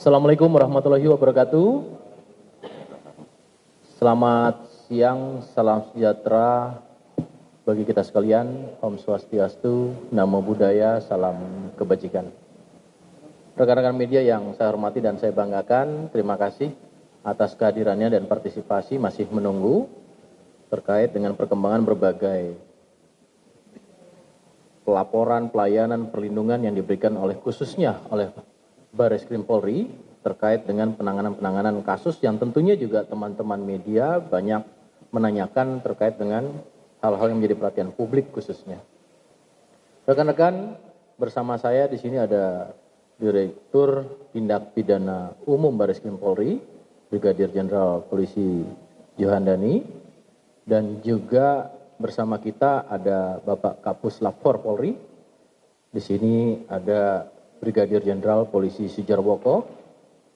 Assalamualaikum warahmatullahi wabarakatuh. Selamat siang, salam sejahtera bagi kita sekalian. Om Swastiastu, Namo Buddhaya, salam kebajikan. Rekan-rekan media yang saya hormati dan saya banggakan, terima kasih atas kehadirannya dan partisipasi masih menunggu terkait dengan perkembangan berbagai pelaporan, pelayanan, perlindungan yang diberikan oleh khususnya oleh Barreskrim Polri terkait dengan penanganan kasus yang tentunya juga teman-teman media banyak menanyakan terkait dengan hal-hal yang menjadi perhatian publik khususnya. Rekan-rekan, bersama saya di sini ada Direktur Tindak Pidana Umum Barreskrim Polri, Brigadir Jenderal Polisi Johandani, dan juga bersama kita ada Bapak Kapus Lapor Polri. Di sini ada Brigadir Jenderal Polisi Sujarwoko,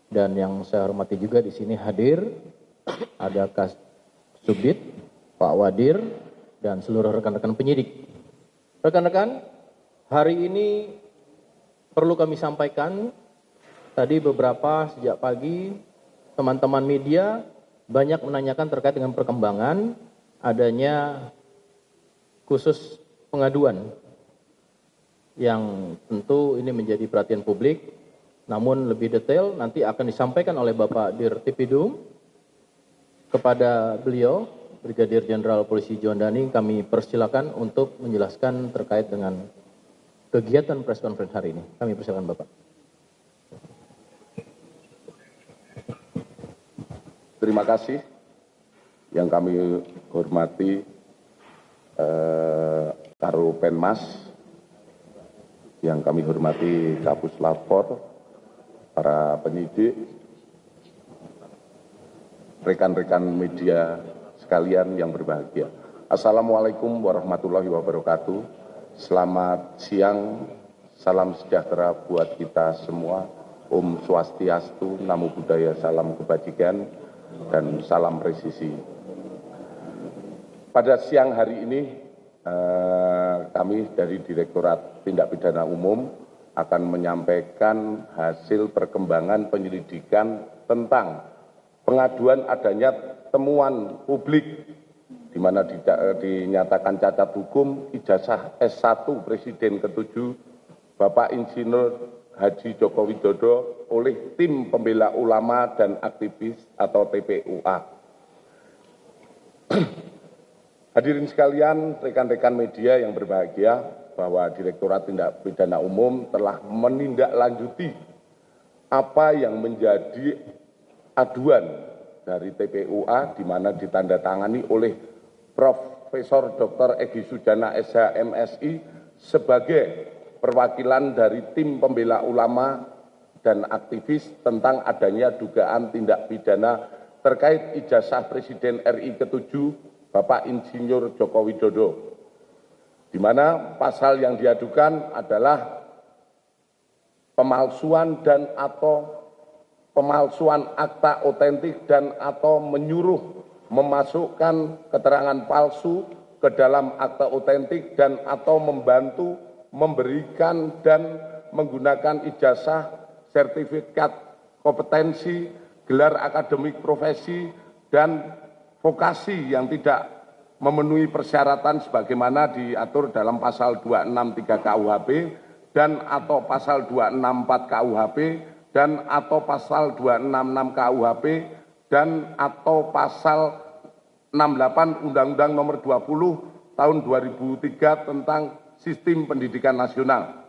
dan yang saya hormati juga di sini hadir ada Kasubdit, Pak Wadir, dan seluruh rekan-rekan penyidik. Rekan-rekan, hari ini perlu kami sampaikan, tadi beberapa sejak pagi teman-teman media banyak menanyakan terkait dengan perkembangan adanya khusus pengaduan yang tentu ini menjadi perhatian publik, namun lebih detail nanti akan disampaikan oleh Bapak Dirtipidum kepada beliau, Brigadir Jenderal Polisi Johandani. Kami persilakan untuk menjelaskan terkait dengan kegiatan press conference hari ini. Kami persilakan Bapak. Terima kasih yang kami hormati Karopenmas, yang kami hormati Kapus Lapor, para penyidik, rekan-rekan media sekalian yang berbahagia. Assalamualaikum warahmatullahi wabarakatuh. Selamat siang, salam sejahtera buat kita semua. Om Swastiastu, Namo Buddhaya, salam kebajikan, dan salam presisi. Pada siang hari ini, kami dari Direktorat Tindak Pidana Umum akan menyampaikan hasil perkembangan penyelidikan tentang pengaduan adanya temuan publik di mana dinyatakan cacat hukum ijazah S1 Presiden ke-7 Bapak Insinyur Haji Joko Widodo oleh Tim Pembela Ulama dan Aktivis atau TPUA. Hadirin sekalian, rekan-rekan media yang berbahagia, bahwa Direktorat Tindak Pidana Umum telah menindaklanjuti apa yang menjadi aduan dari TPUA, di mana ditandatangani oleh Profesor Dr. Egy Sujana SH MSI sebagai perwakilan dari Tim Pembela Ulama dan Aktivis tentang adanya dugaan tindak pidana terkait ijazah Presiden RI ke-7 Bapak Insinyur Joko Widodo, di mana pasal yang diadukan adalah pemalsuan dan atau pemalsuan akta otentik dan atau menyuruh memasukkan keterangan palsu ke dalam akta otentik dan atau membantu memberikan dan menggunakan ijazah, sertifikat kompetensi, gelar akademik profesi, dan vokasi yang tidak memenuhi persyaratan sebagaimana diatur dalam pasal 263 KUHP dan atau pasal 264 KUHP dan atau pasal 266 KUHP dan atau pasal 68 Undang-Undang Nomor 20 Tahun 2003 tentang Sistem Pendidikan Nasional.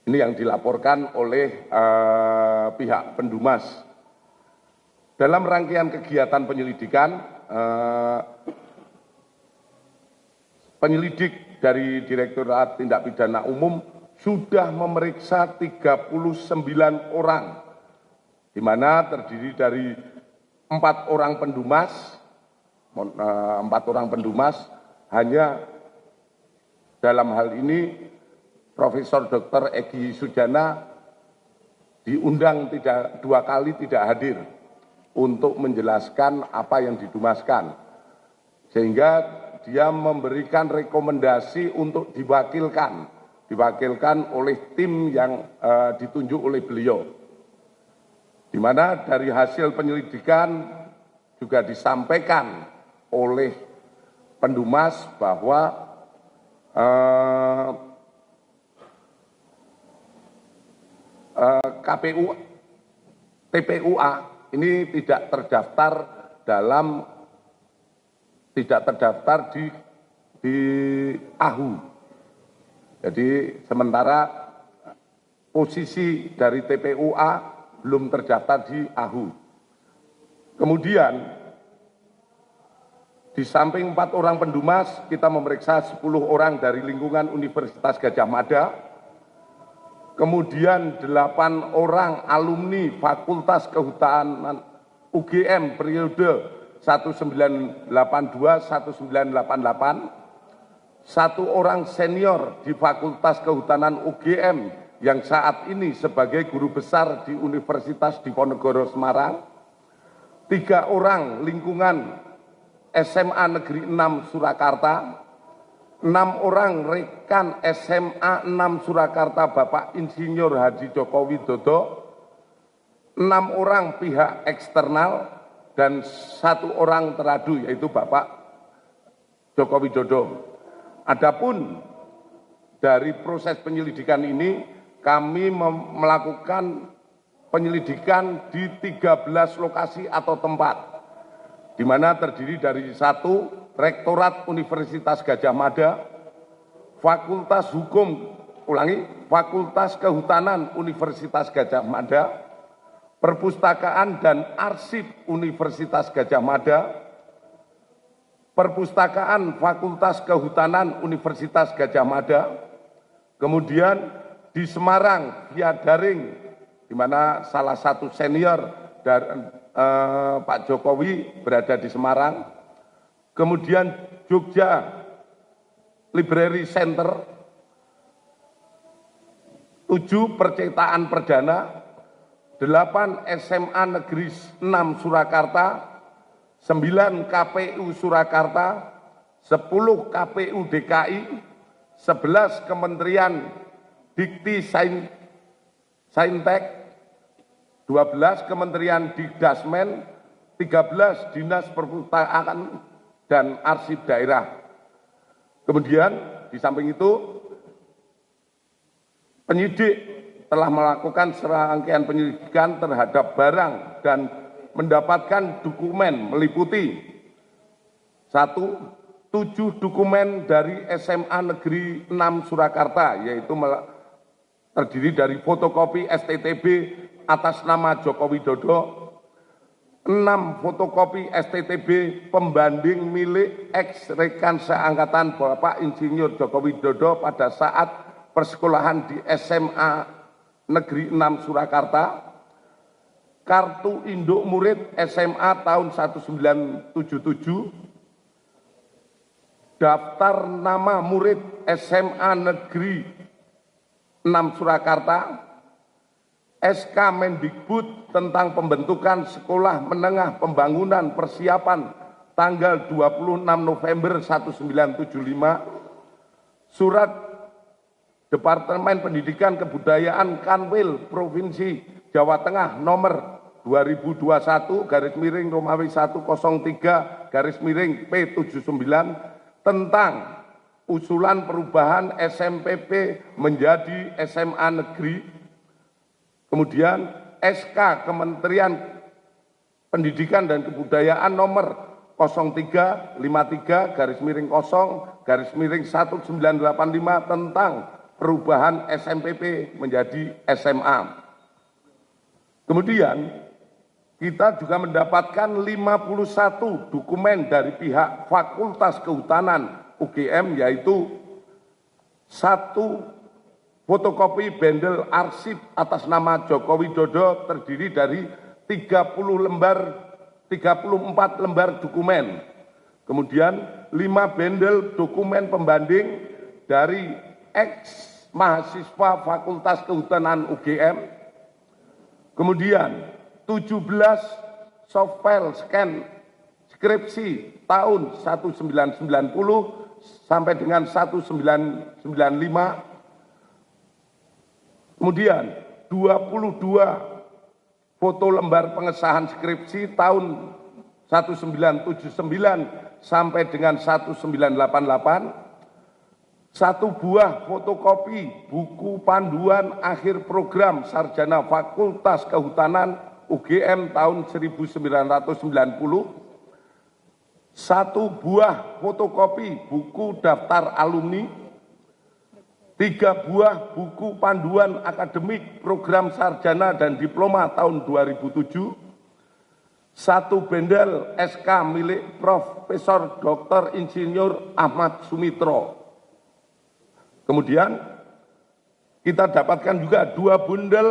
Ini yang dilaporkan oleh pihak Pendumas. Dalam rangkaian kegiatan penyelidikan, penyelidik dari Direktorat Tindak Pidana Umum sudah memeriksa 39 orang, di mana terdiri dari 4 orang pendumas, hanya dalam hal ini Profesor Dr. Egy Sujana diundang 2 kali tidak hadir untuk menjelaskan apa yang didumaskan, sehingga dia memberikan rekomendasi untuk diwakilkan oleh tim yang ditunjuk oleh beliau. di mana dari hasil penyelidikan juga disampaikan oleh Pendumas bahwa TPUA ini tidak terdaftar di AHU. Jadi sementara posisi dari TPUA belum terdaftar di AHU. Kemudian di samping 4 orang pendumas, kita memeriksa 10 orang dari lingkungan Universitas Gadjah Mada, kemudian 8 orang alumni Fakultas Kehutanan UGM periode 1982-1988, 1 orang senior di Fakultas Kehutanan UGM yang saat ini sebagai guru besar di Universitas Diponegoro Semarang, 3 orang lingkungan SMA Negeri 6 Surakarta, 6 orang rekan SMA 6 Surakarta Bapak Insinyur Haji Joko Widodo, 6 orang pihak eksternal, dan 1 orang teradu yaitu Bapak Joko Widodo. Adapun dari proses penyelidikan ini, kami melakukan penyelidikan di 13 lokasi atau tempat, di mana terdiri dari 1 Rektorat Universitas Gadjah Mada, Fakultas Kehutanan Universitas Gadjah Mada, Perpustakaan dan Arsip Universitas Gadjah Mada, Perpustakaan Fakultas Kehutanan Universitas Gadjah Mada, kemudian di Semarang via daring, di mana salah satu senior dari Pak Jokowi berada di Semarang, kemudian Jogja Library Center, 7 percetakan perdana, 8 SMA Negeri 6 Surakarta, 9 KPU Surakarta, 10 KPU DKI, 11 Kementerian Dikti Saintek, 12 Kementerian Dikdasmen, 13 Dinas Perpustakaan dan Arsip Daerah. Kemudian di samping itu, penyidik telah melakukan serangkaian penyelidikan terhadap barang dan mendapatkan dokumen meliputi 1, 7 dokumen dari SMA Negeri 6 Surakarta, yaitu terdiri dari fotokopi STTB atas nama Joko Widodo, 6 fotokopi STTB pembanding milik ex-rekan seangkatan Bapak Insinyur Joko Widodo pada saat persekolahan di SMA Negeri 6 Surakarta, kartu induk murid SMA tahun 1977, daftar nama murid SMA Negeri 6 Surakarta, SK Mendikbud tentang pembentukan Sekolah Menengah Pembangunan Persiapan tanggal 26 November 1975, Surat Departemen Pendidikan Kebudayaan Kanwil Provinsi Jawa Tengah nomor 2021-Romawi 103-P79 tentang usulan perubahan SMPP menjadi SMA Negeri. Kemudian SK Kementerian Pendidikan dan Kebudayaan nomor 0353-0-1985 tentang perubahan SMPP menjadi SMA. Kemudian kita juga mendapatkan 51 dokumen dari pihak Fakultas Kehutanan UGM, yaitu 1 fotokopi bendel arsip atas nama Joko Widodo terdiri dari 34 lembar dokumen. Kemudian 5 bendel dokumen pembanding dari ex-mahasiswa Fakultas Kehutanan UGM. Kemudian 17 softfile scan skripsi tahun 1990 sampai dengan 1995. Kemudian 22 foto lembar pengesahan skripsi tahun 1979 sampai dengan 1988, 1 buah fotokopi buku panduan akhir program sarjana Fakultas Kehutanan UGM tahun 1990, 1 buah fotokopi buku daftar alumni, 3 buah buku panduan akademik program sarjana dan diploma tahun 2007, 1 bendel SK milik Profesor Dr. Insinyur Ahmad Sumitro. Kemudian kita dapatkan juga 2 bundel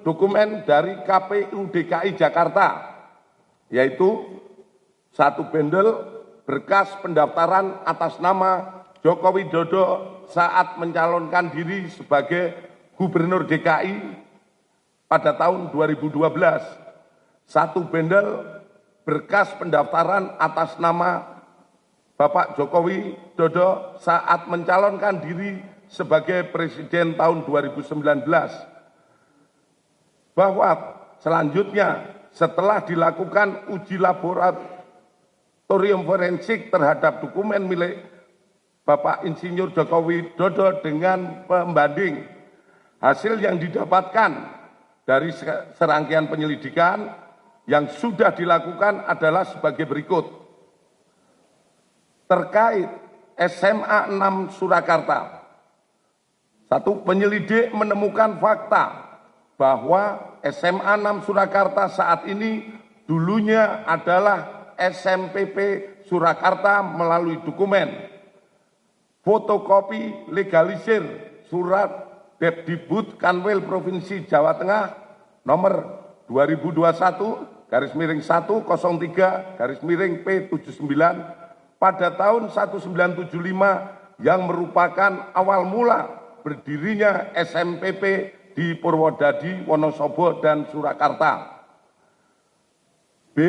dokumen dari KPU DKI Jakarta, yaitu 1 bendel berkas pendaftaran atas nama Joko Widodo saat mencalonkan diri sebagai Gubernur DKI pada tahun 2012, 1 bendel berkas pendaftaran atas nama Bapak Joko Widodo saat mencalonkan diri sebagai Presiden tahun 2019. Bahwa selanjutnya setelah dilakukan uji laboratorium forensik terhadap dokumen milik Bapak Insinyur Joko Widodo dengan pembanding, hasil yang didapatkan dari serangkaian penyelidikan yang sudah dilakukan adalah sebagai berikut. Terkait SMA 6 Surakarta, 1, penyelidik menemukan fakta bahwa SMA 6 Surakarta saat ini dulunya adalah SMPP Surakarta melalui dokumen fotokopi legalisir surat Depdikbud Kanwil Provinsi Jawa Tengah nomor 2021-103-P79 pada tahun 1975 yang merupakan awal mula berdirinya SMPP di Purwodadi, Wonosobo, dan Surakarta. B.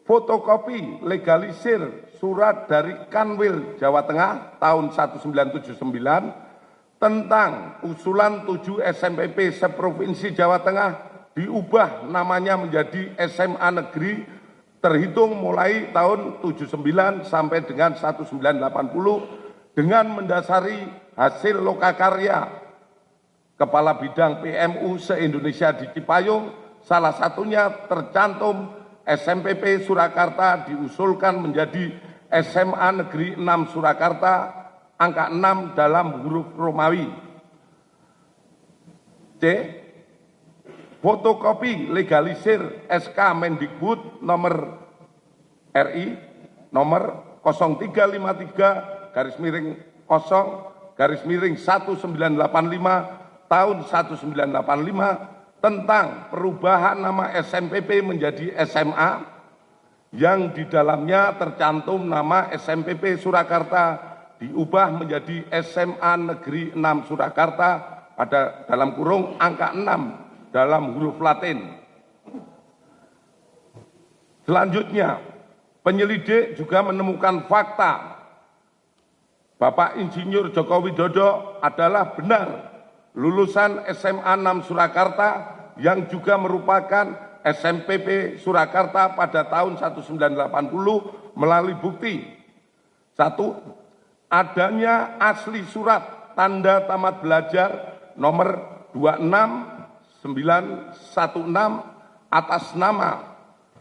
Fotokopi legalisir surat dari Kanwil Jawa Tengah tahun 1979 tentang usulan 7 SMPP seprovinsi Jawa Tengah diubah namanya menjadi SMA Negeri terhitung mulai tahun 79 sampai dengan 1980 dengan mendasari hasil lokakarya Kepala Bidang PMU se-Indonesia di Cipayung, salah satunya tercantum SMPP Surakarta diusulkan menjadi SMA Negeri 6 Surakarta, angka 6 dalam huruf Romawi. C. Fotokopi legalisir SK Mendikbud nomor RI nomor 0353-0-1985 tahun 1985 tentang perubahan nama SMPP menjadi SMA yang di dalamnya tercantum nama SMPP Surakarta diubah menjadi SMA Negeri 6 Surakarta pada dalam kurung angka 6 dalam huruf Latin. Selanjutnya, penyelidik juga menemukan fakta Bapak Insinyur Joko Widodo adalah benar lulusan SMA 6 Surakarta yang juga merupakan SMPP Surakarta pada tahun 1980 melalui bukti. 1. Adanya asli surat tanda tamat belajar nomor 26916 atas nama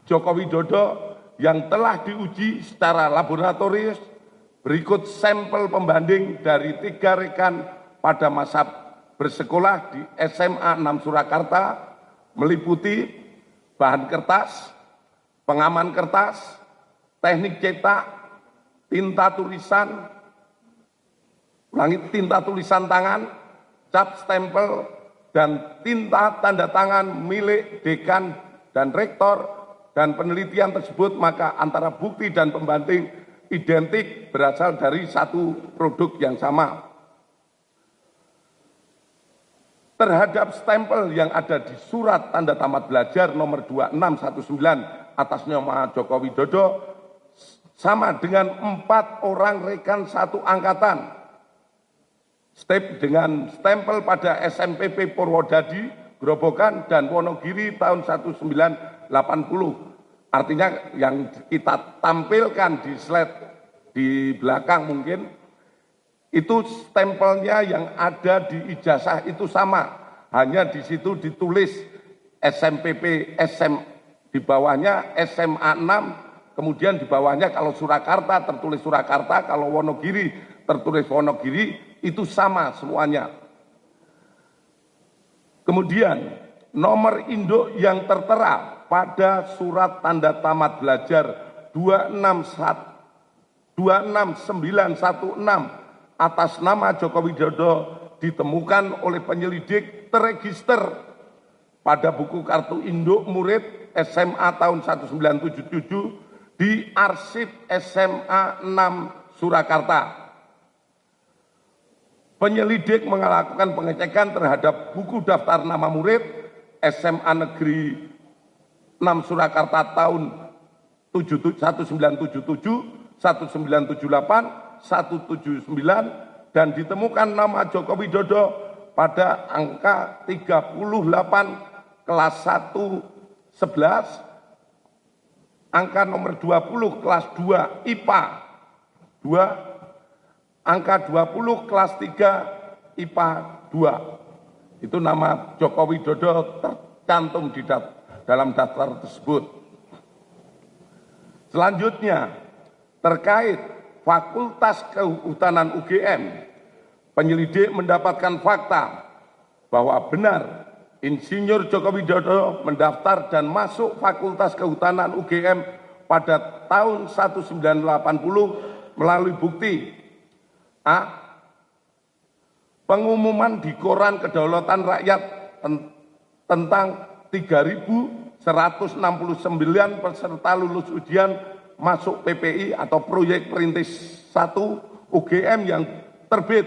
Joko Widodo yang telah diuji secara laboratorius berikut sampel pembanding dari 3 rekan pada masa bersekolah di SMA 6 Surakarta meliputi bahan kertas, pengaman kertas, teknik cetak, tinta tulisan, tinta tulisan tangan, cap stempel, dan tinta tanda tangan milik dekan dan rektor, dan penelitian tersebut maka antara bukti dan pembanding identik berasal dari satu produk yang sama. Terhadap stempel yang ada di surat tanda tamat belajar nomor 2619 atas nama Joko Widodo sama dengan 4 orang rekan satu angkatan. Step dengan stempel pada SMPP Purwodadi, Grobogan, dan Wonogiri tahun 1980. Artinya yang kita tampilkan di slide di belakang mungkin, itu stempelnya yang ada di ijazah itu sama. Hanya di situ ditulis SMPP, di bawahnya SMA 6, kemudian di bawahnya kalau Surakarta tertulis Surakarta, kalau Wonogiri tertulis Wonogiri, itu sama semuanya. Kemudian nomor induk yang tertera pada surat tanda tamat belajar 26916 atas nama Joko Widodo ditemukan oleh penyelidik terregister pada buku kartu induk murid SMA tahun 1977 di arsip SMA 6 Surakarta. Penyelidik melakukan pengecekan terhadap buku daftar nama murid SMA Negeri 6 Surakarta tahun 1977, 1978, 179, dan ditemukan nama Joko Widodo pada angka 38 kelas 1 11, angka nomor 20 kelas 2 IPA 2, angka 20 kelas 3 IPA 2. Itu nama Joko Widodo tercantum di dalam daftar tersebut. Selanjutnya, terkait Fakultas Kehutanan UGM, penyelidik mendapatkan fakta bahwa benar Insinyur Joko Widodo mendaftar dan masuk Fakultas Kehutanan UGM pada tahun 1980 melalui bukti A. Pengumuman di Koran Kedaulatan Rakyat tentang 3.169 peserta lulus ujian masuk PPI atau proyek perintis 1 UGM yang terbit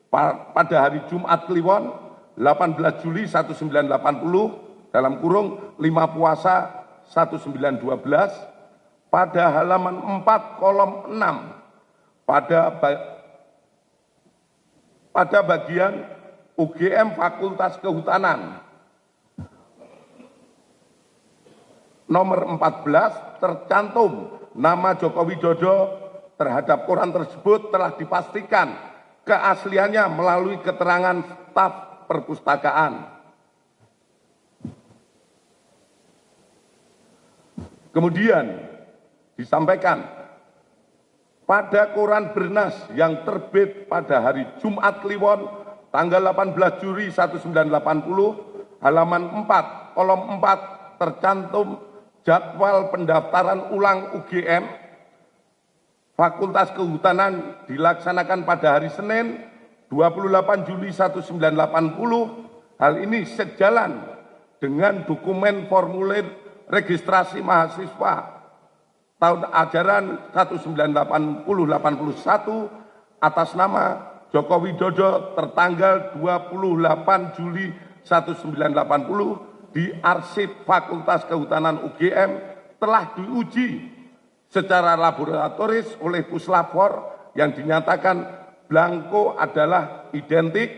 pada hari Jumat Kliwon 18 Juli 1980 dalam kurung 5 Puasa 1912 pada halaman 4 kolom 6 pada bagian UGM Fakultas Kehutanan nomor 14 tercantum nama Joko Widodo terhadap koran tersebut telah dipastikan keasliannya melalui keterangan staf perpustakaan. Kemudian disampaikan pada koran Bernas yang terbit pada hari Jumat Kliwon tanggal 18 Juli 1980 halaman 4 kolom 4 tercantum jadwal pendaftaran ulang UGM Fakultas Kehutanan dilaksanakan pada hari Senin 28 Juli 1980. Hal ini sejalan dengan dokumen formulir registrasi mahasiswa tahun ajaran 1980-81 atas nama Joko Widodo tertanggal 28 Juli 1980 di arsip Fakultas Kehutanan UGM telah diuji secara laboratoris oleh Puslapor yang dinyatakan blanko adalah identik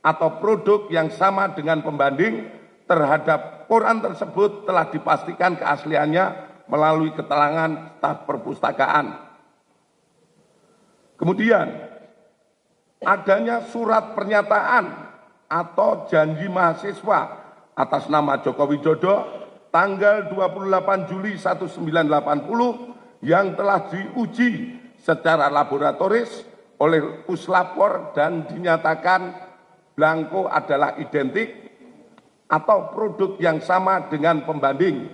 atau produk yang sama dengan pembanding terhadap koran tersebut telah dipastikan keasliannya melalui keterangan staf perpustakaan. Kemudian, adanya surat pernyataan atau janji mahasiswa atas nama Joko Widodo tanggal 28 Juli 1980 yang telah diuji secara laboratoris oleh Puslapor dan dinyatakan blanko adalah identik atau produk yang sama dengan pembanding.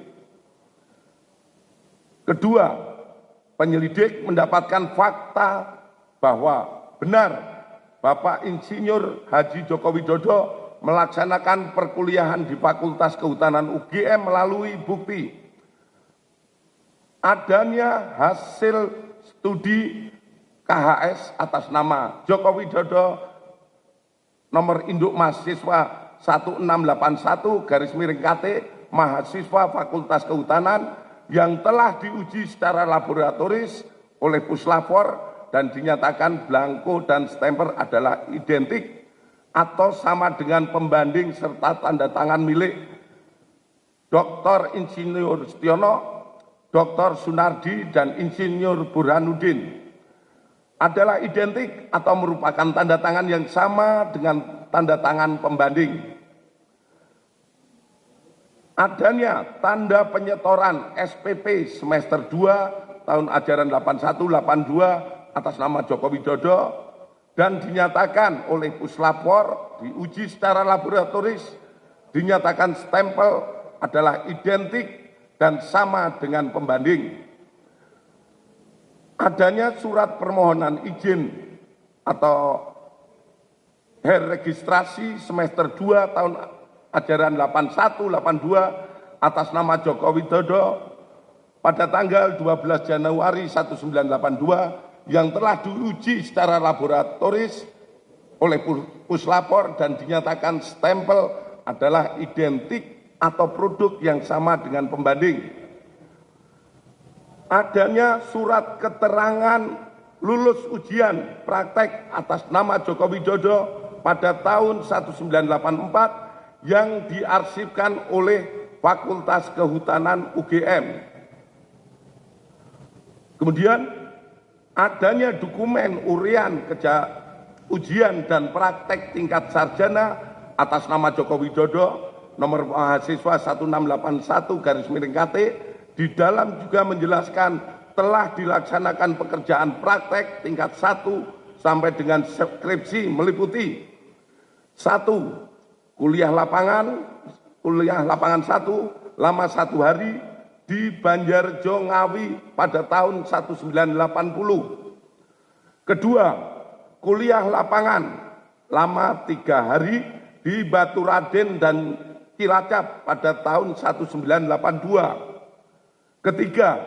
Kedua, penyelidik mendapatkan fakta bahwa benar Bapak Insinyur Haji Joko Widodo melaksanakan perkuliahan di Fakultas Kehutanan UGM melalui bukti adanya hasil studi KHS atas nama Joko Widodo nomor induk mahasiswa 1681/KT mahasiswa Fakultas Kehutanan yang telah diuji secara laboratoris oleh Puslapor dan dinyatakan blanko dan stemper adalah identik atau sama dengan pembanding serta tanda tangan milik Dr. Insinyur Setiono, Dr. Sunardi, dan Insinyur Burhanuddin adalah identik atau merupakan tanda tangan yang sama dengan tanda tangan pembanding. Adanya tanda penyetoran SPP semester 2 tahun ajaran 81-82 atas nama Joko Widodo dan dinyatakan oleh Puslapor, diuji secara laboratoris, dinyatakan stempel adalah identik dan sama dengan pembanding. Adanya surat permohonan izin atau registrasi semester 2 tahun ajaran 81-82 atas nama Joko Widodo pada tanggal 12 Januari 1982 yang telah diuji secara laboratoris oleh Puslapor dan dinyatakan stempel adalah identik atau produk yang sama dengan pembanding. Adanya surat keterangan lulus ujian praktek atas nama Joko Widodo pada tahun 1984 yang diarsipkan oleh Fakultas Kehutanan UGM. Kemudian adanya dokumen urian ujian dan praktek tingkat sarjana atas nama Joko Widodo nomor mahasiswa 1681/KT di dalam juga menjelaskan telah dilaksanakan pekerjaan praktek tingkat 1 sampai dengan skripsi meliputi 1. Kuliah lapangan 1 lama 1 hari di Banjarjo Ngawi pada tahun 1980. Kedua, kuliah lapangan lama 3 hari di Baturaden dan Cilacap pada tahun 1982. Ketiga,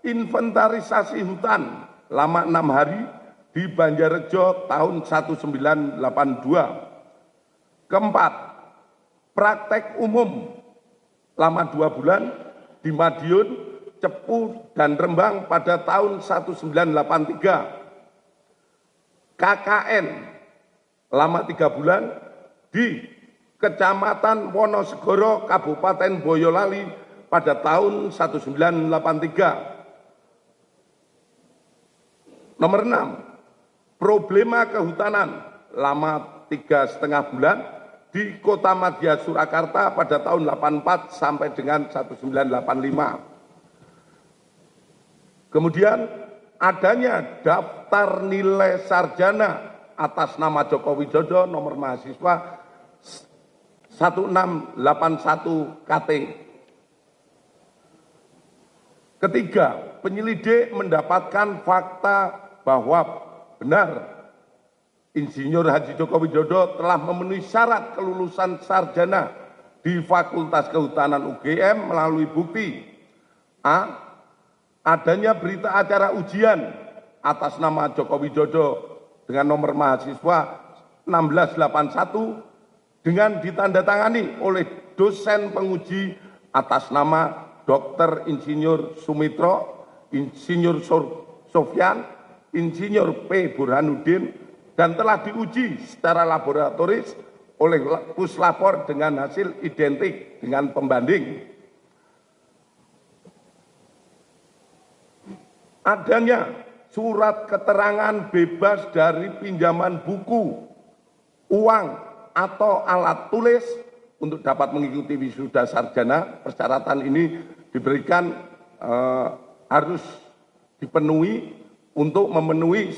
inventarisasi hutan lama 6 hari di Banjarjo tahun 1982. Keempat, praktek umum lama 2 bulan di Madiun, Cepu, dan Rembang pada tahun 1983. KKN lama 3 bulan di Kecamatan Wonosegoro, Kabupaten Boyolali pada tahun 1983. Nomor 6, problema kehutanan lama 3,5 bulan di Kota Madya Surakarta pada tahun 84 sampai dengan 1985. Kemudian adanya daftar nilai sarjana atas nama Joko Widodo nomor mahasiswa 1681-KT. Ketiga, penyelidik mendapatkan fakta bahwa benar Insinyur Haji Joko Widodo telah memenuhi syarat kelulusan sarjana di Fakultas Kehutanan UGM melalui bukti A. Adanya berita acara ujian atas nama Joko Widodo dengan nomor mahasiswa 1681 dengan ditandatangani oleh dosen penguji atas nama Dr. Insinyur Sumitro, Insinyur Sofyan, Insinyur P. Burhanuddin, dan telah diuji secara laboratoris oleh Puslapor dengan hasil identik dengan pembanding. Adanya surat keterangan bebas dari pinjaman buku, uang, atau alat tulis untuk dapat mengikuti wisuda sarjana. Persyaratan ini diberikan harus dipenuhi untuk memenuhi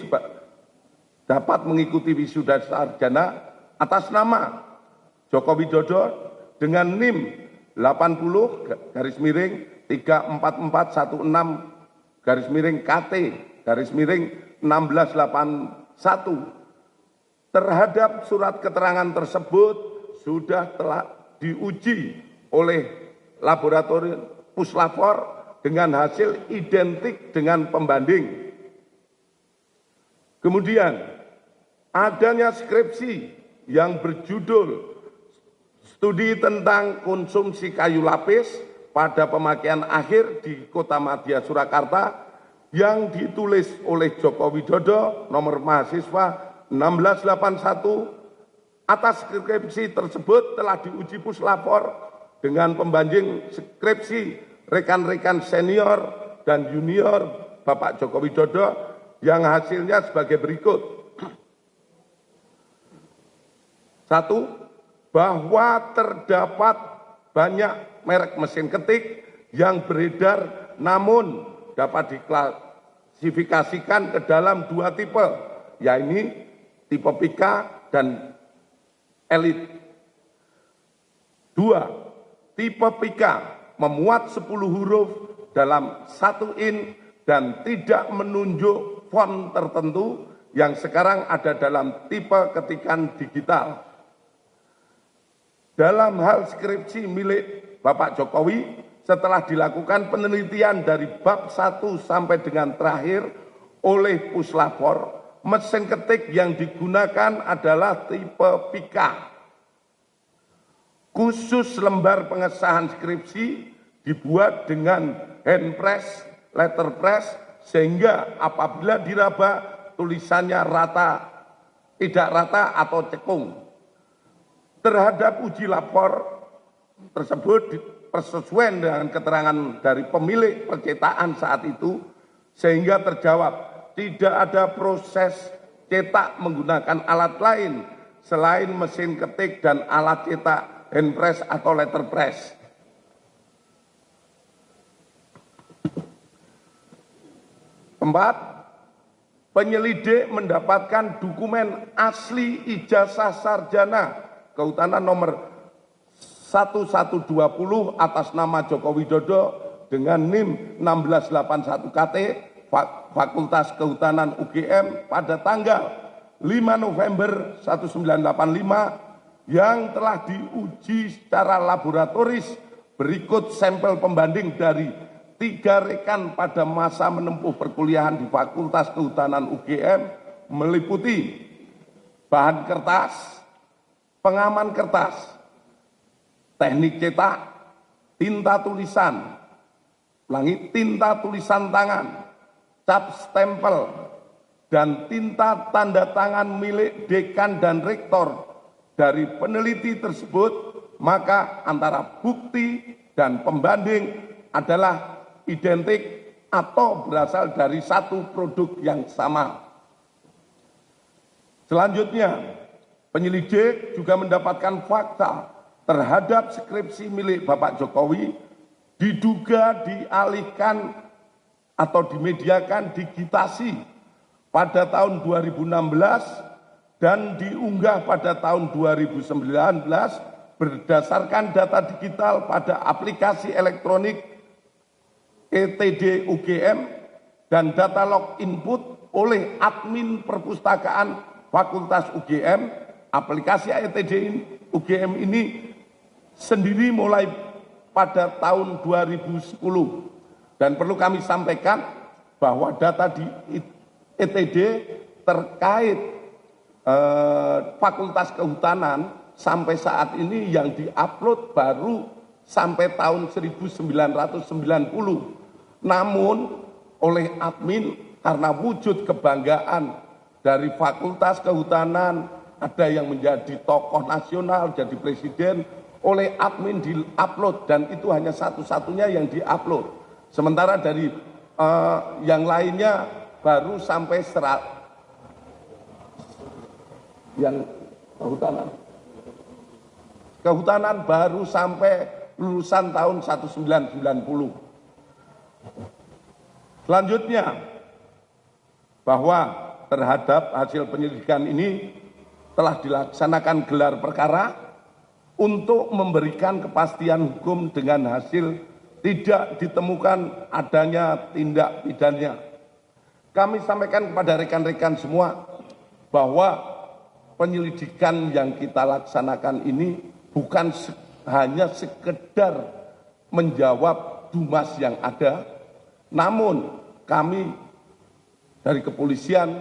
dapat mengikuti wisuda sarjana atas nama Joko Widodo dengan NIM 80-34416-KT-1681 terhadap surat keterangan tersebut telah diuji oleh laboratorium Puslapor dengan hasil identik dengan pembanding. Kemudian adanya skripsi yang berjudul Studi tentang Konsumsi Kayu Lapis pada Pemakaian Akhir di Kota Madya Surakarta yang ditulis oleh Joko Widodo nomor mahasiswa 1681 atas skripsi tersebut telah diuji puslapor dengan pembanding skripsi rekan-rekan senior dan junior Bapak Joko Widodo yang hasilnya sebagai berikut. 1. Bahwa terdapat banyak merek mesin ketik yang beredar namun dapat diklasifikasikan ke dalam 2 tipe, yaitu tipe Pika dan Elite. 2. Tipe Pika memuat 10 huruf dalam 1 in dan tidak menunjuk font tertentu yang sekarang ada dalam tipe ketikan digital. Dalam hal skripsi milik Bapak Jokowi, setelah dilakukan penelitian dari bab 1 sampai dengan terakhir oleh puslapor, mesin ketik yang digunakan adalah tipe Pika. Khusus lembar pengesahan skripsi dibuat dengan hand press, letter press, sehingga apabila diraba tulisannya tidak rata atau cekung. Terhadap uji lapor tersebut persesuaian dengan keterangan dari pemilik percetakan saat itu, sehingga terjawab tidak ada proses cetak menggunakan alat lain selain mesin ketik dan alat cetak hand press atau letter press. 4. Penyelidik mendapatkan dokumen asli ijazah sarjana Kehutanan nomor 1120 atas nama Joko Widodo dengan NIM 1681 KT Fakultas Kehutanan UGM pada tanggal 5 November 1985 yang telah diuji secara laboratoris. Berikut sampel pembanding dari 3 rekan pada masa menempuh perkuliahan di Fakultas Kehutanan UGM meliputi bahan kertas, pengaman kertas, teknik cetak, tinta tulisan, tinta tulisan tangan, cap stempel, dan tinta tanda tangan milik dekan dan rektor. Dari peneliti tersebut, maka antara bukti dan pembanding adalah identik atau berasal dari satu produk yang sama. Selanjutnya, penyelidik juga mendapatkan fakta terhadap skripsi milik Bapak Jokowi diduga dialihkan atau dimediakan digitasi pada tahun 2016 dan diunggah pada tahun 2019 berdasarkan data digital pada aplikasi elektronik ETD UGM dan data log input oleh admin perpustakaan Fakultas UGM. Aplikasi ETD UGM ini sendiri mulai pada tahun 2010 dan perlu kami sampaikan bahwa data di ETD terkait Fakultas Kehutanan sampai saat ini yang diupload baru sampai tahun 1990. Namun oleh admin karena wujud kebanggaan dari Fakultas Kehutanan, ada yang menjadi tokoh nasional, jadi presiden, oleh admin di-upload dan itu hanya satu-satunya yang di-upload. Sementara dari yang lainnya baru sampai yang kehutanan baru sampai lulusan tahun 1990. Selanjutnya, bahwa terhadap hasil penyelidikan ini telah dilaksanakan gelar perkara untuk memberikan kepastian hukum dengan hasil tidak ditemukan adanya tindak pidana. Kami sampaikan kepada rekan-rekan semua bahwa penyelidikan yang kita laksanakan ini bukan hanya sekedar menjawab dumas yang ada, namun kami dari kepolisian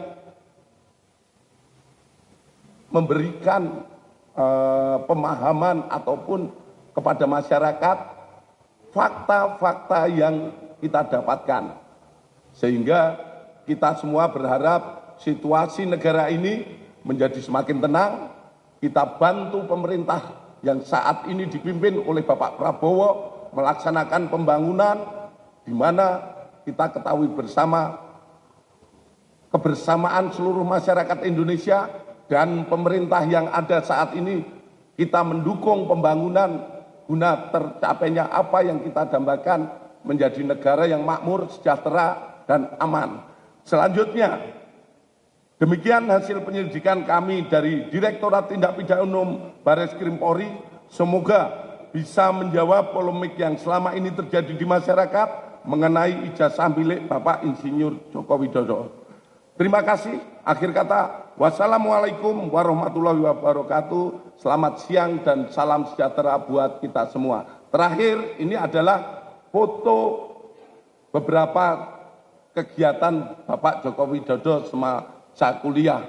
memberikan pemahaman ataupun kepada masyarakat fakta-fakta yang kita dapatkan. Sehingga kita semua berharap situasi negara ini menjadi semakin tenang kita bantu pemerintah yang saat ini dipimpin oleh Bapak Prabowo melaksanakan pembangunan, di mana kita ketahui bersama kebersamaan seluruh masyarakat Indonesia dan pemerintah yang ada saat ini, kita mendukung pembangunan guna tercapainya apa yang kita dambakan menjadi negara yang makmur, sejahtera, dan aman. Selanjutnya, demikian hasil penyelidikan kami dari Direktorat Tindak Pidana Umum Barreskrim Polri. Semoga bisa menjawab polemik yang selama ini terjadi di masyarakat mengenai ijazah milik Bapak Insinyur Joko Widodo. Terima kasih. Akhir kata, wassalamualaikum warahmatullahi wabarakatuh. Selamat siang dan salam sejahtera buat kita semua. Terakhir, ini adalah foto beberapa kegiatan Bapak Joko Widodo semasa kuliah.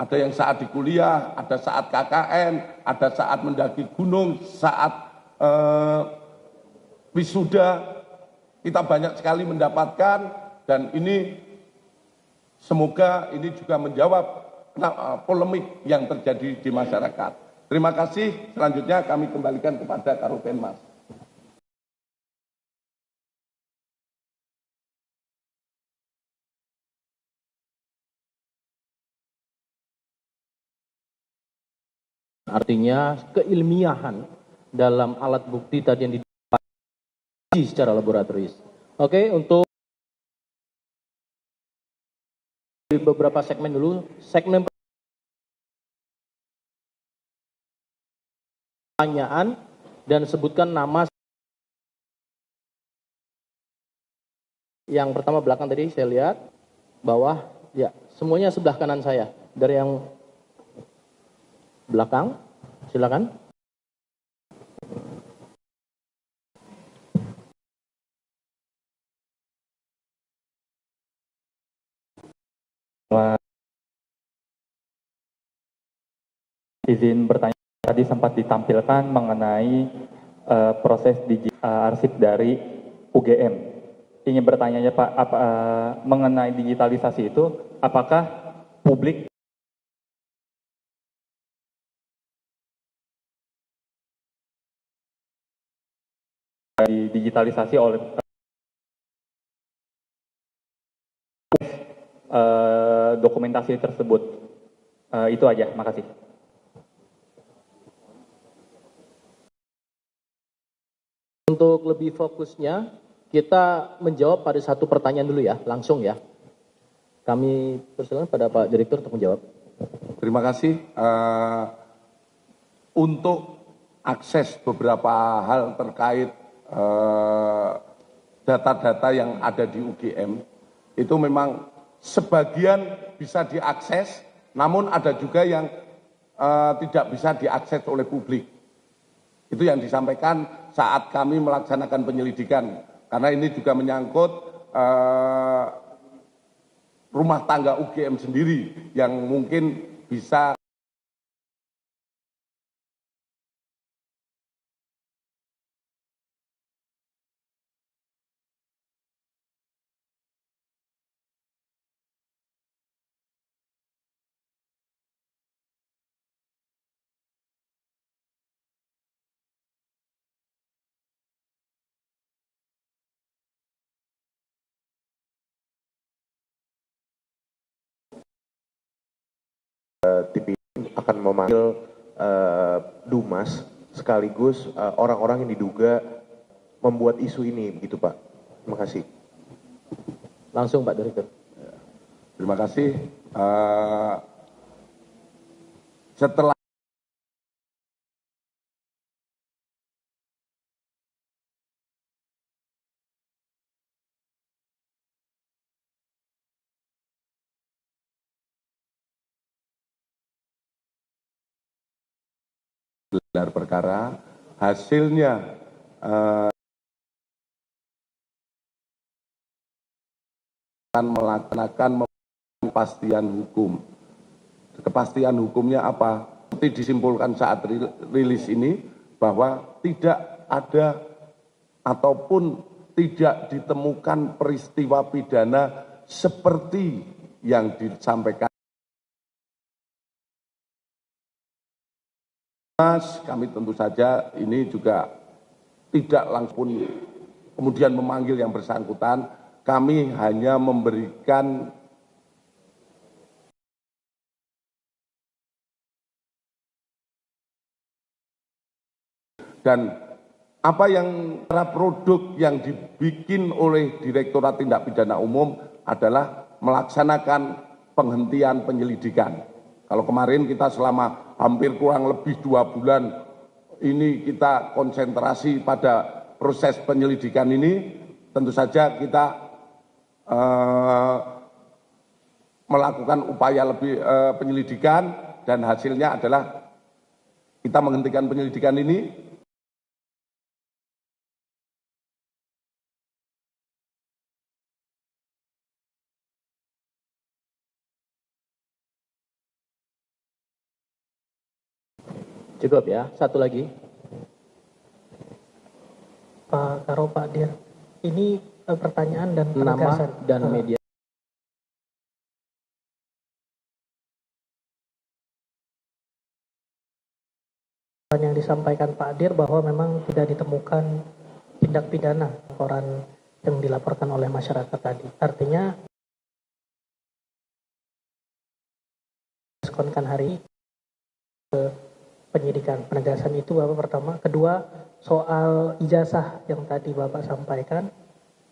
Ada yang saat di kuliah, ada saat KKN, ada saat mendaki gunung, saat wisuda. Kita banyak sekali mendapatkan, dan ini semoga ini juga menjawab polemik yang terjadi di masyarakat. Terima kasih. Selanjutnya kami kembalikan kepada Karopenmas. Artinya keilmiahan dalam alat bukti tadi yang diuji secara laboratoris. Oke, untuk beberapa segmen dulu. Segmen pertanyaan dan sebutkan nama. Yang pertama belakang tadi saya lihat, bawah, ya semuanya sebelah kanan saya. Dari yang belakang, silakan. Izin bertanya, tadi sempat ditampilkan mengenai proses arsip dari UGM. Ingin bertanya Pak, mengenai digitalisasi itu, apakah publik digitalisasi oleh dokumentasi tersebut? Itu aja, makasih. Untuk lebih fokusnya, kita menjawab pada satu pertanyaan dulu ya, langsung ya. Kami persilakan pada Pak Direktur untuk menjawab. Terima kasih. Untuk akses beberapa hal terkait data-data yang ada di UGM, itu memang sebagian bisa diakses, namun ada juga yang tidak bisa diakses oleh publik. Itu yang disampaikan saat kami melaksanakan penyelidikan, karena ini juga menyangkut rumah tangga UGM sendiri yang mungkin bisa TV akan memanggil Dumas sekaligus orang-orang yang diduga membuat isu ini, begitu Pak. Terima kasih. Langsung Pak Direktur. Terima kasih. Setelah gelar perkara, hasilnya akan melaksanakan kepastian hukum. Kepastian hukumnya apa? Seperti disimpulkan saat rilis ini, bahwa tidak ada ataupun tidak ditemukan peristiwa pidana seperti yang disampaikan Mas, kami tentu saja ini juga tidak langsung kemudian memanggil yang bersangkutan, kami hanya memberikan dan apa yang produk yang dibikin oleh Direktorat Tindak Pidana Umum adalah melaksanakan penghentian penyelidikan. Kalau kemarin kita selama hampir kurang lebih 2 bulan ini kita konsentrasi pada proses penyelidikan ini, tentu saja kita melakukan upaya lebih penyelidikan dan hasilnya adalah kita menghentikan penyelidikan ini. Cukup ya, satu lagi. Pak Karo, Pak Dir, ini pertanyaan dan penegasan. Nama dan media. Yang disampaikan Pak Dir bahwa memang tidak ditemukan tindak pidana laporan yang dilaporkan oleh masyarakat tadi. Artinya, diskonkan hari penyidikan, penegasan itu Bapak pertama. Kedua, soal ijazah yang tadi Bapak sampaikan,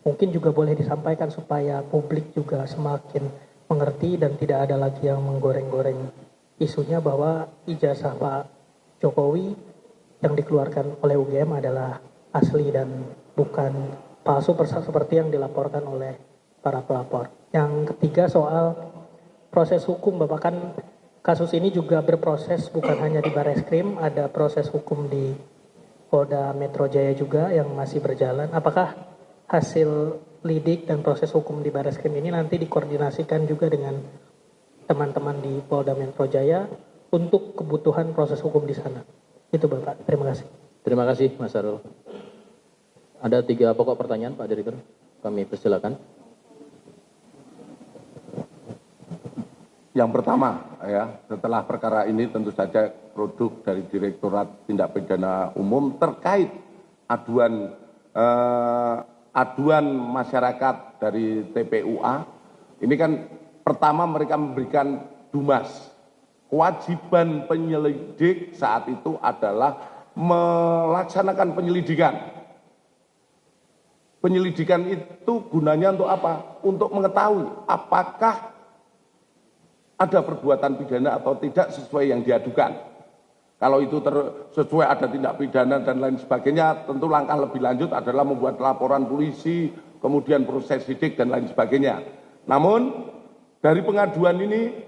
mungkin juga boleh disampaikan supaya publik juga semakin mengerti dan tidak ada lagi yang menggoreng-goreng isunya bahwa ijazah Pak Jokowi yang dikeluarkan oleh UGM adalah asli dan bukan palsu seperti yang dilaporkan oleh para pelapor. Yang ketiga soal proses hukum, Bapak kan kasus ini juga berproses bukan hanya di Barreskrim, ada proses hukum di Polda Metro Jaya juga yang masih berjalan. Apakah hasil lidik dan proses hukum di Barreskrim ini nanti dikoordinasikan juga dengan teman-teman di Polda Metro Jaya untuk kebutuhan proses hukum di sana? Itu Bapak, terima kasih. Terima kasih Mas Sarul. Ada 3 pokok pertanyaan Pak Direktur, kami persilakan. Yang pertama, ya, setelah perkara ini tentu saja produk dari Direktorat Tindak Pidana Umum terkait aduan masyarakat dari TPUA. Ini kan pertama mereka memberikan dumas. Kewajiban penyelidik saat itu adalah melaksanakan penyelidikan. Penyelidikan itu gunanya untuk apa? Untuk mengetahui apakah ada perbuatan pidana atau tidak sesuai yang diadukan. Kalau itu sesuai ada tindak pidana dan lain sebagainya, tentu langkah lebih lanjut adalah membuat laporan polisi, kemudian proses sidik dan lain sebagainya. Namun dari pengaduan ini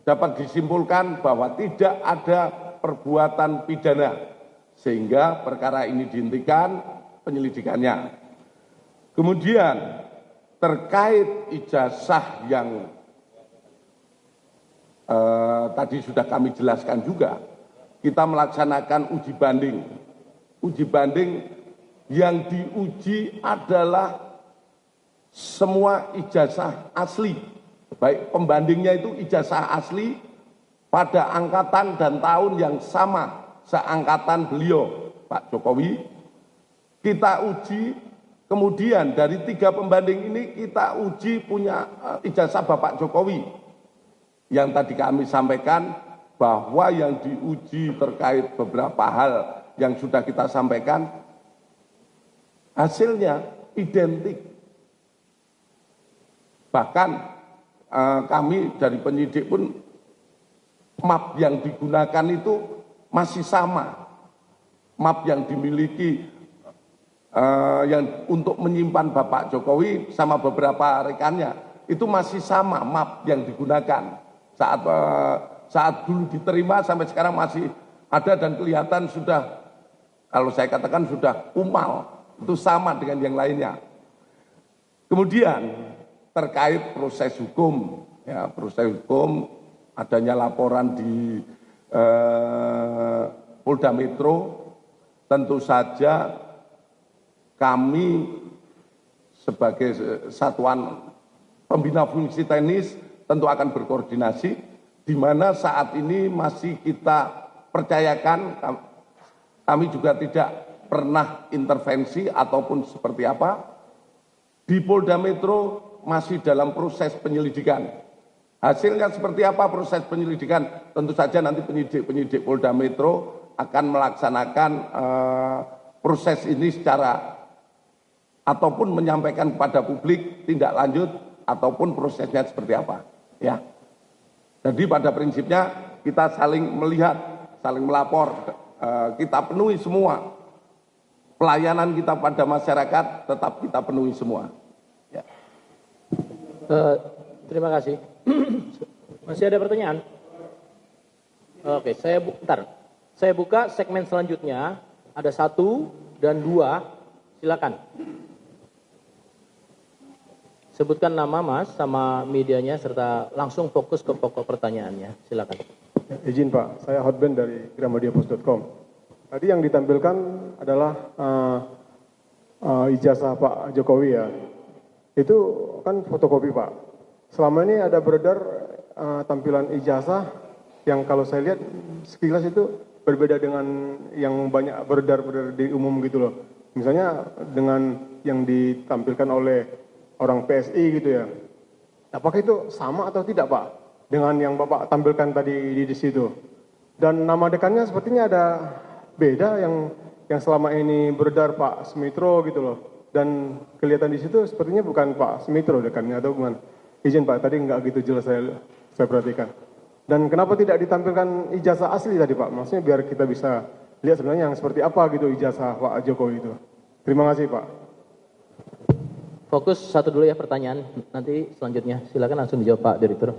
dapat disimpulkan bahwa tidak ada perbuatan pidana, sehingga perkara ini dihentikan penyelidikannya. Kemudian terkait ijazah yang tadi sudah kami jelaskan juga, kita melaksanakan uji banding. Uji banding yang diuji adalah semua ijazah asli. Baik pembandingnya itu ijazah asli pada angkatan dan tahun yang sama seangkatan beliau, Pak Jokowi. Kita uji, kemudian dari 3 pembanding ini kita uji punya ijazah Bapak Jokowi. Yang tadi kami sampaikan bahwa yang diuji terkait beberapa hal yang sudah kita sampaikan, hasilnya identik. Bahkan kami dari penyidik pun map yang digunakan itu masih sama. Map yang dimiliki yang untuk menyimpan Bapak Jokowi sama beberapa rekannya itu masih sama map yang digunakan. Saat dulu diterima sampai sekarang masih ada dan kelihatan sudah, kalau saya katakan sudah kumal, itu sama dengan yang lainnya. Kemudian terkait proses hukum, ya proses hukum adanya laporan di Polda Metro, tentu saja kami sebagai satuan pembina fungsi teknis tentu akan berkoordinasi, di mana saat ini masih kita percayakan, kami juga tidak pernah intervensi ataupun seperti apa. Di Polda Metro masih dalam proses penyelidikan. Hasilnya seperti apa proses penyelidikan? Tentu saja nanti penyidik Polda Metro akan melaksanakan proses ini secara ataupun menyampaikan kepada publik tindak lanjut ataupun prosesnya seperti apa. Ya. Jadi pada prinsipnya kita saling melihat, saling melapor, kita penuhi semua. Pelayanan kita pada masyarakat tetap kita penuhi semua. Ya. Terima kasih. Masih ada pertanyaan? Oke, saya buka segmen selanjutnya. Ada 1 dan 2. Silakan. Sebutkan nama Mas sama medianya serta langsung fokus ke pokok pertanyaannya. Silakan. Izin Pak, saya Hotben dari gramadiapos.com. Tadi yang ditampilkan adalah ijazah Pak Jokowi ya. Itu kan fotokopi Pak. Selama ini ada beredar tampilan ijazah yang kalau saya lihat sekilas itu berbeda dengan yang banyak beredar di umum gitu loh. Misalnya dengan yang ditampilkan oleh orang PSI gitu ya. Apakah itu sama atau tidak Pak dengan yang Bapak tampilkan tadi di situ? Dan nama dekannya sepertinya ada beda yang selama ini beredar Pak Sumitro gitu loh. Dan kelihatan di situ sepertinya bukan Pak Sumitro dekannya atau bukan. Izin Pak, tadi nggak gitu jelas saya perhatikan. Dan kenapa tidak ditampilkan ijazah asli tadi Pak? Maksudnya biar kita bisa lihat sebenarnya yang seperti apa gitu ijazah Pak Jokowi itu. Terima kasih Pak. Fokus 1 dulu ya pertanyaan, nanti selanjutnya. Silakan langsung dijawab Pak Direktur.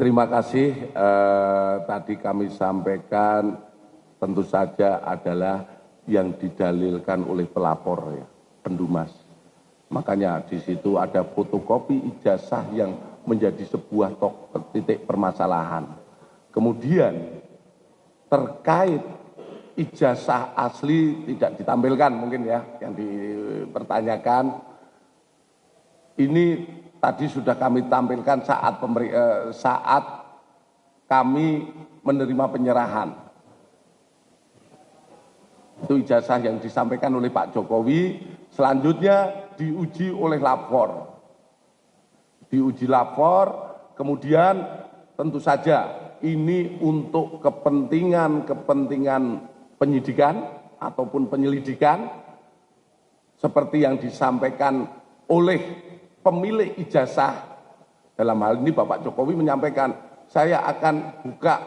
Terima kasih. Tadi kami sampaikan tentu saja adalah yang didalilkan oleh pelapor ya, pendumas. Makanya di situ ada fotokopi ijazah yang menjadi sebuah titik permasalahan. Kemudian terkait ijazah asli tidak ditampilkan mungkin ya yang dipertanyakan. Ini tadi sudah kami tampilkan saat kami menerima penyerahan. Itu ijazah yang disampaikan oleh Pak Jokowi. Selanjutnya diuji oleh lapor. Diuji lapor, kemudian tentu saja ini untuk kepentingan penyidikan ataupun penyelidikan seperti yang disampaikan oleh pemilik ijazah. Dalam hal ini Bapak Jokowi menyampaikan, saya akan buka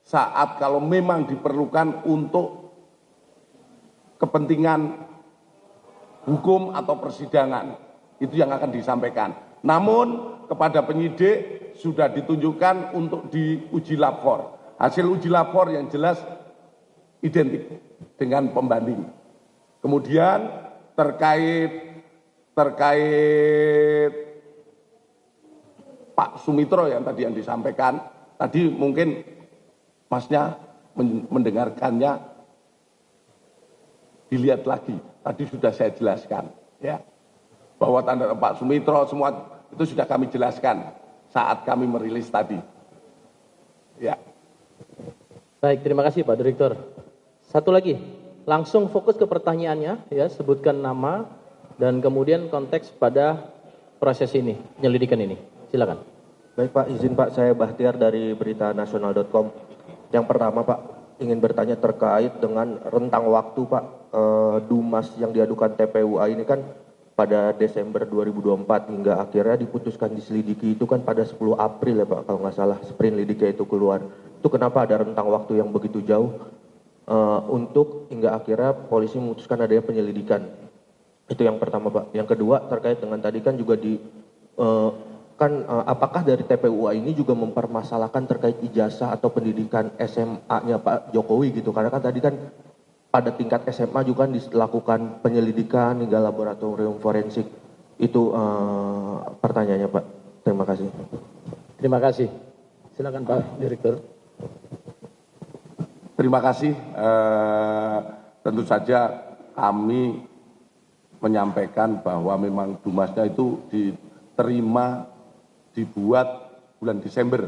saat kalau memang diperlukan untuk kepentingan hukum atau persidangan. Itu yang akan disampaikan. Namun kepada penyidik sudah ditunjukkan untuk diuji lapor. Hasil uji lapor yang jelas identik dengan pembanding. Kemudian terkait Pak Sumitro yang tadi yang disampaikan, tadi mungkin Masnya mendengarkannya, dilihat lagi. Tadi sudah saya jelaskan, ya, bahwa tanda Pak Sumitro semua itu sudah kami jelaskan saat kami merilis tadi. Ya. Baik, terima kasih Pak Direktur. 1 lagi, langsung fokus ke pertanyaannya, ya, sebutkan nama dan kemudian konteks pada proses ini, penyelidikan ini. Silakan. Baik Pak, izin Pak, saya Bahtiar dari beritanasional.com. Yang pertama Pak, ingin bertanya terkait dengan rentang waktu Pak, Dumas yang diadukan TPUA ini kan pada Desember 2024 hingga akhirnya diputuskan diselidiki itu kan pada 10 April ya Pak, kalau nggak salah sprint lidiknya itu keluar. Itu kenapa ada rentang waktu yang begitu jauh untuk hingga akhirnya polisi memutuskan adanya penyelidikan. Itu yang pertama Pak. Yang kedua terkait dengan tadi kan juga apakah dari TPUA ini juga mempermasalahkan terkait ijazah atau pendidikan SMA-nya Pak Jokowi gitu, karena kan tadi kan pada tingkat SMA juga kan dilakukan penyelidikan hingga laboratorium forensik. Itu pertanyaannya Pak. Terima kasih. Terima kasih. Silakan Pak Direktur. Terima kasih. Tentu saja kami menyampaikan bahwa memang Dumasnya itu diterima dibuat bulan Desember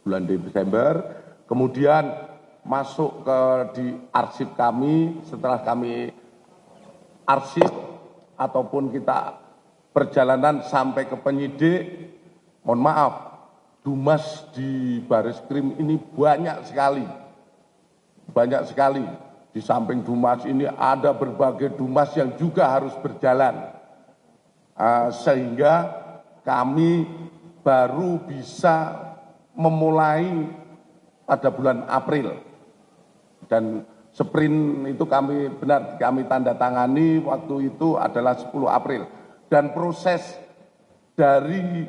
bulan Desember, kemudian masuk di arsip kami. Setelah kami arsip ataupun kita perjalanan sampai ke penyidik, mohon maaf, Dumas di Bareskrim ini banyak sekali. Di samping Dumas ini ada berbagai Dumas yang juga harus berjalan. Sehingga kami baru bisa memulai pada bulan April. Dan sprint itu kami tanda tangani waktu itu adalah 10 April. Dan proses dari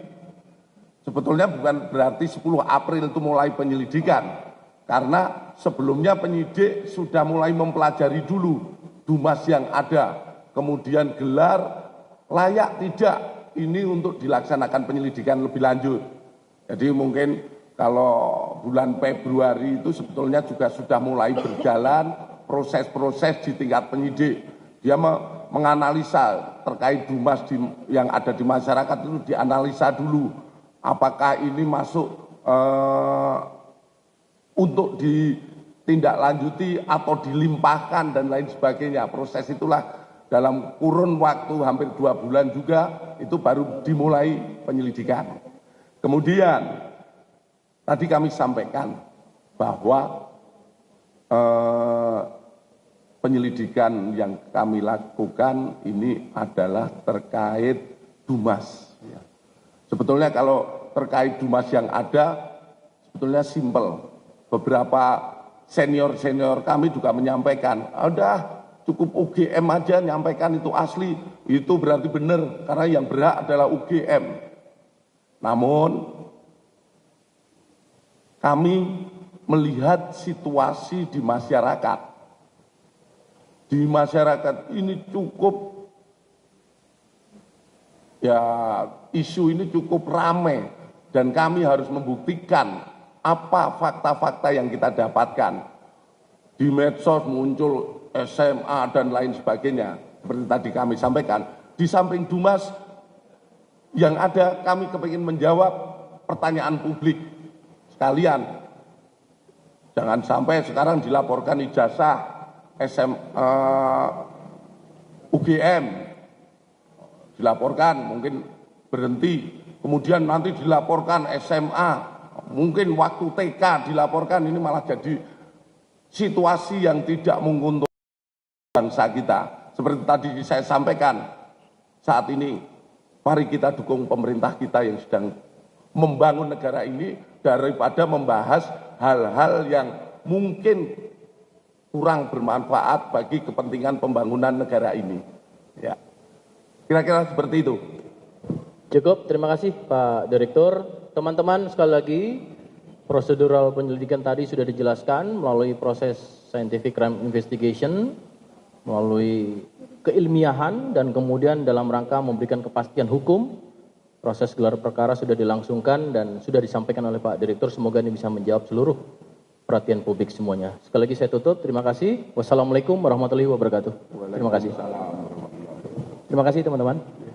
sebetulnya bukan berarti 10 April itu mulai penyelidikan. Karena sebelumnya penyidik sudah mulai mempelajari dulu Dumas yang ada. Kemudian gelar layak tidak ini untuk dilaksanakan penyelidikan lebih lanjut. Jadi mungkin kalau bulan Februari itu sebetulnya juga sudah mulai berjalan proses-proses di tingkat penyidik. Dia menganalisa terkait Dumas yang ada di masyarakat itu dianalisa dulu. Apakah ini masuk untuk ditindaklanjuti atau dilimpahkan dan lain sebagainya. Proses itulah dalam kurun waktu hampir 2 bulan juga itu baru dimulai penyelidikan. Kemudian tadi kami sampaikan bahwa penyelidikan yang kami lakukan ini adalah terkait Dumas. Sebetulnya kalau terkait Dumas yang ada sebetulnya simpel. Beberapa senior-senior kami juga menyampaikan, udah cukup UGM aja nyampaikan itu asli, itu berarti benar karena yang berhak adalah UGM. Namun kami melihat situasi di masyarakat. Di masyarakat ini cukup isu ini cukup ramai dan kami harus membuktikan apa fakta-fakta yang kita dapatkan. Di medsos muncul SMA dan lain sebagainya. Seperti tadi kami sampaikan, di samping Dumas yang ada kami kepingin menjawab pertanyaan publik sekalian. Jangan sampai sekarang dilaporkan ijazah UGM, dilaporkan mungkin berhenti, kemudian nanti dilaporkan SMA, mungkin waktu TK dilaporkan, ini malah jadi situasi yang tidak menguntungkan bangsa kita. Seperti tadi saya sampaikan, saat ini mari kita dukung pemerintah kita yang sedang membangun negara ini daripada membahas hal-hal yang mungkin kurang bermanfaat bagi kepentingan pembangunan negara ini. Ya, kira-kira seperti itu. Cukup, terima kasih Pak Direktur. Teman-teman, sekali lagi prosedural penyelidikan tadi sudah dijelaskan melalui proses scientific crime investigation, melalui keilmiahan dan kemudian dalam rangka memberikan kepastian hukum. Proses gelar perkara sudah dilangsungkan dan sudah disampaikan oleh Pak Direktur. Semoga ini bisa menjawab seluruh perhatian publik semuanya. Sekali lagi saya tutup. Terima kasih. Wassalamualaikum warahmatullahi wabarakatuh. Terima kasih. Terima kasih teman-teman.